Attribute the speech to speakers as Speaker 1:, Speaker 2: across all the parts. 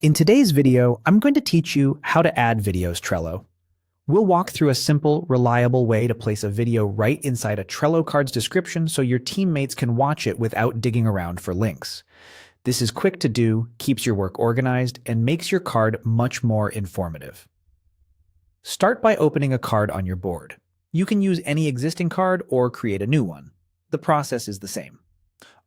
Speaker 1: In today's video, I'm going to teach you how to add videos Trello. We'll walk through a simple, reliable way to place a video right inside a Trello card's description so your teammates can watch it without digging around for links. This is quick to do, keeps your work organized, and makes your card much more informative. Start by opening a card on your board. You can use any existing card or create a new one. The process is the same.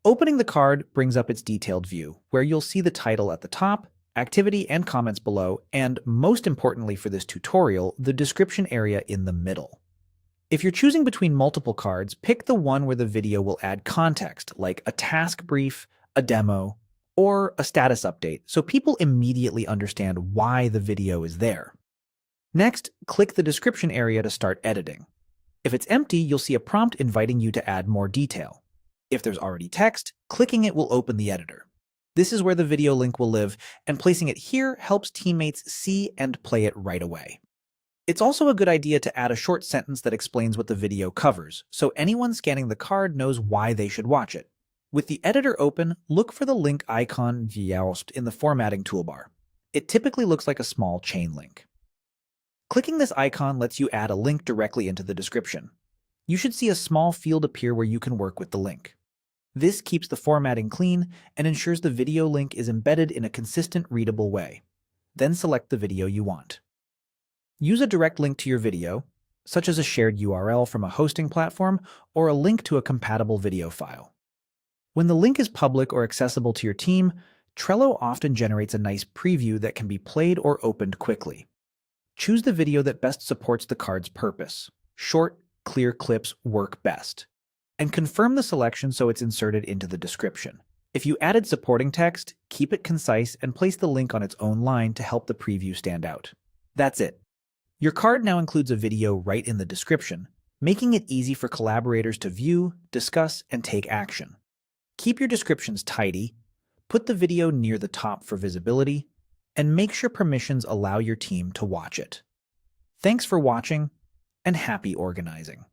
Speaker 1: Opening the card brings up its detailed view, where you'll see the title at the top, activity and comments below, and most importantly for this tutorial, the description area in the middle. If you're choosing between multiple cards, pick the one where the video will add context, like a task brief, a demo, or a status update, so people immediately understand why the video is there. Next, click the description area to start editing. If it's empty, you'll see a prompt inviting you to add more detail. If there's already text, clicking it will open the editor. This is where the video link will live, and placing it here helps teammates see and play it right away. It's also a good idea to add a short sentence that explains what the video covers, so anyone scanning the card knows why they should watch it. With the editor open, look for the link icon in the formatting toolbar. It typically looks like a small chain link. Clicking this icon lets you add a link directly into the description. You should see a small field appear where you can work with the link. This keeps the formatting clean and ensures the video link is embedded in a consistent, readable way. Then select the video you want. Use a direct link to your video, such as a shared URL from a hosting platform or a link to a compatible video file. When the link is public or accessible to your team, Trello often generates a nice preview that can be played or opened quickly. Choose the video that best supports the card's purpose. Short, clear clips work best. And confirm the selection so it's inserted into the description. If you added supporting text, keep it concise and place the link on its own line to help the preview stand out. That's it. Your card now includes a video right in the description, making it easy for collaborators to view, discuss, and take action. Keep your descriptions tidy, put the video near the top for visibility, and make sure permissions allow your team to watch it. Thanks for watching, and happy organizing.